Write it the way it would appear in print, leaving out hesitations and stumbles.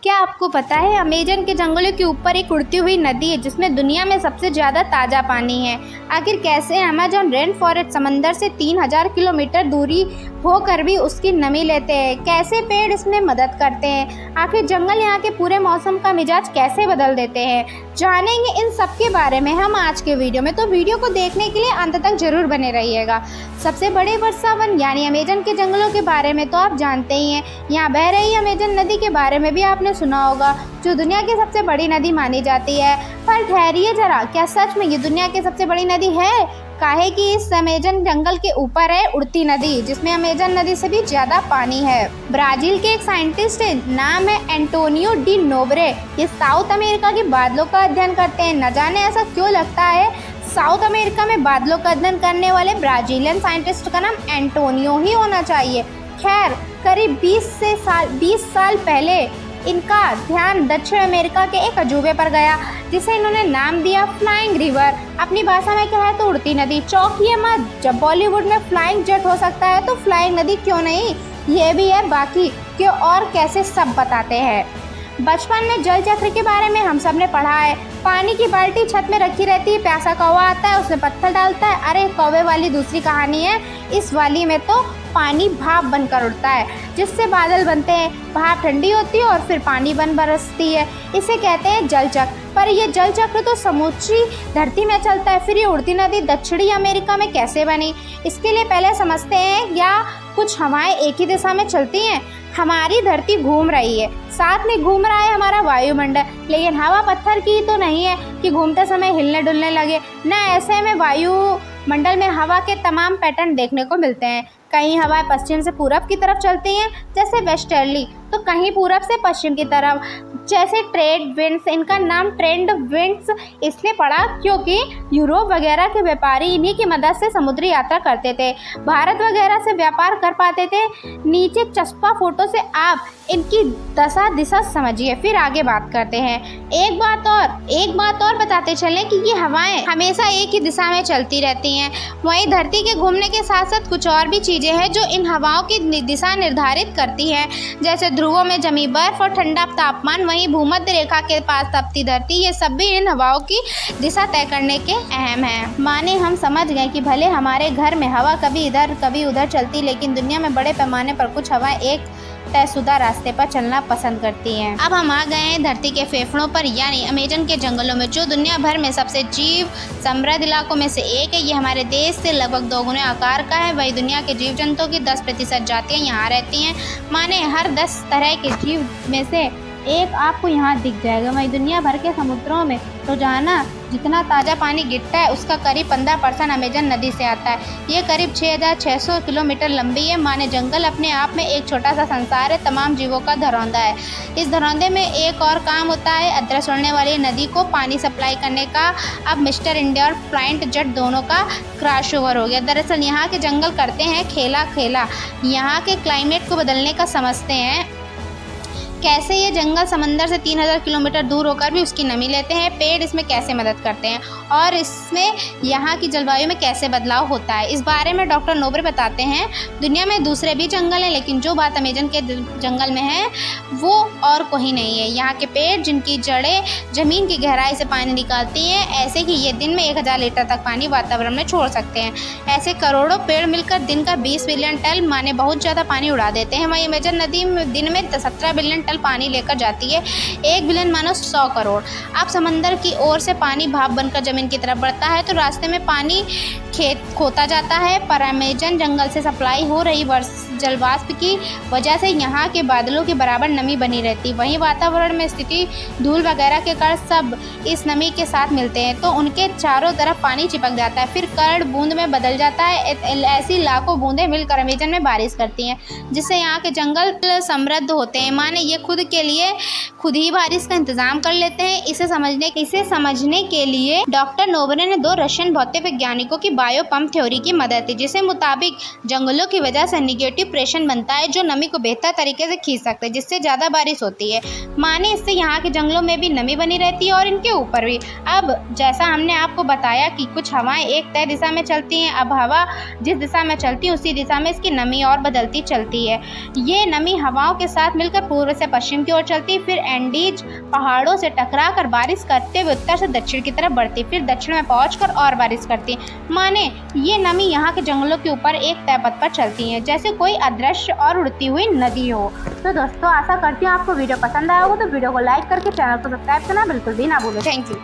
क्या आपको पता है अमेज़न के जंगलों के ऊपर एक उड़ती हुई नदी है जिसमें दुनिया में सबसे ज़्यादा ताज़ा पानी है। आखिर कैसे अमेज़न रेन फॉरेस्ट समंदर से 3000 किलोमीटर दूरी होकर भी उसकी नमी लेते हैं? कैसे पेड़ इसमें मदद करते हैं? आखिर जंगल यहाँ के पूरे मौसम का मिजाज कैसे बदल देते हैं? जानेंगे इन सब के बारे में हम आज के वीडियो में, तो वीडियो को देखने के लिए अंत तक जरूर बने रहिएगा। सबसे बड़े वर्षावन यानी अमेज़न के जंगलों के बारे में तो आप जानते ही हैं। यहाँ बह रही अमेज़न नदी के बारे में भी आपने सुना होगा, जो दुनिया की सबसे बड़ी नदी मानी जाती है। पर ठहरिए जरा, क्या सच में ये दुनिया की सबसे बड़ी नदी है? काहे कि इस अमेज़न जंगल के ऊपर है उड़ती नदी, जिसमें अमेज़न नदी से भी ज़्यादा पानी है। ब्राज़ील के एक साइंटिस्ट है, नाम है एंटोनियो डी नोब्रे। ये साउथ अमेरिका के बादलों का अध्ययन करते हैं। न जाने ऐसा क्यों लगता है, साउथ अमेरिका में बादलों का अध्ययन करने वाले ब्राज़ीलियन साइंटिस्ट का नाम एंटोनियो ही होना चाहिए। खैर, करीब 20 साल पहले इनका ध्यान दक्षिण अमेरिका के एक अजूबे पर गया, जिसे इन्होंने नाम दिया फ्लाइंग रिवर। अपनी भाषा में कहा तो उड़ती नदी। चौंकिए मत, जब बॉलीवुड में फ्लाइंग जेट हो सकता है तो फ्लाइंग नदी क्यों नहीं? ये भी है, बाकी क्यों और कैसे सब बताते हैं। बचपन में जल चक्र के बारे में हम सब ने पढ़ा है। पानी की बाल्टी छत में रखी रहती है, प्यासा कौवा आता है, उसमें पत्थर डालता है। अरे कौवे वाली दूसरी कहानी है। इस वाली में तो पानी भाप बनकर उड़ता है, जिससे बादल बनते हैं। भाप ठंडी होती है और फिर पानी बरसती है। इसे कहते हैं जल चक्र। पर यह जल चक्र तो समूची धरती में चलता है, फिर ये उड़ती नदी दक्षिणी अमेरिका में कैसे बनी? इसके लिए पहले समझते हैं, या कुछ हवाएं एक ही दिशा में चलती हैं? हमारी धरती घूम रही है, साथ में घूम रहा है हमारा वायुमंडल, लेकिन हवा पत्थर की तो नहीं है कि घूमते समय हिलने डुलने लगे। न ऐसे में वायुमंडल में हवा के तमाम पैटर्न देखने को मिलते हैं। कहीं हवाएं पश्चिम से पूरब की तरफ चलती हैं, जैसे वेस्टर्ली, तो कहीं पूरब से पश्चिम की तरफ, जैसे ट्रेड विंड्स। इनका नाम ट्रेड विंड्स इसलिए पड़ा क्योंकि यूरोप वगैरह के व्यापारी इन्हीं की मदद से समुद्री यात्रा करते थे, भारत वगैरह से व्यापार कर पाते थे। नीचे चस्पा फोटो से आप इनकी दशा दिशा समझिए, फिर आगे बात करते हैं। एक बात और बताते चलें कि ये हवाएं हमेशा एक ही दिशा में चलती रहती हैं। वहीं धरती के घूमने के साथ साथ कुछ और भी चीज़ें हैं जो इन हवाओं की दिशा निर्धारित करती हैं, जैसे ध्रुवों में जमी बर्फ और ठंडा तापमान, वहीं भूमध्य रेखा के पास तपती धरती। ये सब भी इन हवाओं की दिशा तय करने के अहम हैं। माने हम समझ गए कि भले हमारे घर में हवा कभी इधर कभी उधर चलती, लेकिन दुनिया में बड़े पैमाने पर कुछ हवाएं एक तयशुदा रास्ते पर चलना पसंद करती हैं। अब हम आ गए हैं धरती के फेफड़ों पर, यानी अमेज़न के जंगलों में, जो दुनिया भर में सबसे जीव समृद्ध इलाकों में से एक है। ये हमारे देश से लगभग 2 गुने आकार का है। वही दुनिया के जीव जंतुओं की 10% जातियाँ यहाँ रहती हैं। माने हर 10 तरह के जीव में से एक आपको यहाँ दिख जाएगा। वहीं दुनिया भर के समुद्रों में रोजाना जितना ताज़ा पानी गिरता है, उसका करीब 15% अमेज़न नदी से आता है। ये करीब 6600 किलोमीटर लंबी है। माने जंगल अपने आप में एक छोटा सा संसार है, तमाम जीवों का धरौंदा है। इस धरौंदे में एक और काम होता है, अदृश्य उड़ने वाली नदी को पानी सप्लाई करने का। अब मिस्टर इंडिया और फ्लाइंट जेट दोनों का क्रॉस ओवर हो गया। दरअसल यहाँ के जंगल करते हैं खेला, यहाँ के क्लाइमेट को बदलने का समझते हैं। कैसे ये जंगल समंदर से 3000 किलोमीटर दूर होकर भी उसकी नमी लेते हैं, पेड़ इसमें कैसे मदद करते हैं और इसमें यहाँ की जलवायु में कैसे बदलाव होता है, इस बारे में डॉक्टर नोब्रे बताते हैं। दुनिया में दूसरे भी जंगल हैं, लेकिन जो बात अमेज़न के जंगल में है वो और कोई नहीं है। यहाँ के पेड़, जिनकी जड़ें ज़मीन की गहराई से पानी निकालती हैं, ऐसे कि ये दिन में 1000 लीटर तक पानी वातावरण में छोड़ सकते हैं। ऐसे करोड़ों पेड़ मिलकर दिन का 20 बिलियन टन, माने बहुत ज़्यादा पानी उड़ा देते हैं। वहीं अमेज़न नदी दिन में 17 बिलियन टन पानी लेकर जाती है। 1 बिलियन मानो 100 करोड़। अब समंदर की ओर से पानी भाप बनकर जमीन की तरफ बढ़ता है, तो रास्ते में पानी खोता जाता है। पर अमेज़न जंगल से सप्लाई हो रही जलवाष्प की वजह से यहाँ के बादलों के बराबर नमी बनी रहती। वहीं वातावरण में स्थिति धूल वगैरह के कण सब इस नमी के साथ मिलते हैं, तो उनके चारों तरफ पानी चिपक जाता है, फिर कण बूंद में बदल जाता है। ऐसी लाखों बूंदें मिलकर अमेज़न में बारिश करती हैं, जिससे यहाँ के जंगल समृद्ध होते हैं। माने ये खुद ही बारिश का इंतजाम कर लेते हैं। इसे समझने के लिए डॉक्टर नोब्रे ने 2 रशियन भौतिक वैज्ञानिकों की बायो पंप थ्योरी की मदद ली, जिसके मुताबिक जंगलों की वजह से निगेटिव प्रेशर बनता है, जो नमी को बेहतर तरीके से खींच सकते हैं, जिससे ज़्यादा बारिश होती है। माने इससे यहाँ के जंगलों में भी नमी बनी रहती है और इनके ऊपर भी। अब जैसा हमने आपको बताया कि कुछ हवाएं एक तय दिशा में चलती हैं, अब हवा जिस दिशा में चलती है उसी दिशा में इसकी नमी और बदलती चलती है। ये नमी हवाओं के साथ मिलकर पूर्व से पश्चिम की ओर चलती, फिर एंडीज पहाड़ों से टकराकर बारिश करते हुए उत्तर से दक्षिण की तरफ बढ़ती, फिर दक्षिण में पहुंचकर और बारिश करती। माने ये नमी यहाँ के जंगलों के ऊपर एक तय पथ पर चलती है, जैसे कोई अदृश्य और उड़ती हुई नदी हो। तो दोस्तों आशा करती हूँ आपको वीडियो पसंद आया होगा, तो वीडियो को लाइक करके चैनल को सब्सक्राइब करना बिल्कुल भी ना भूलो। Thank you.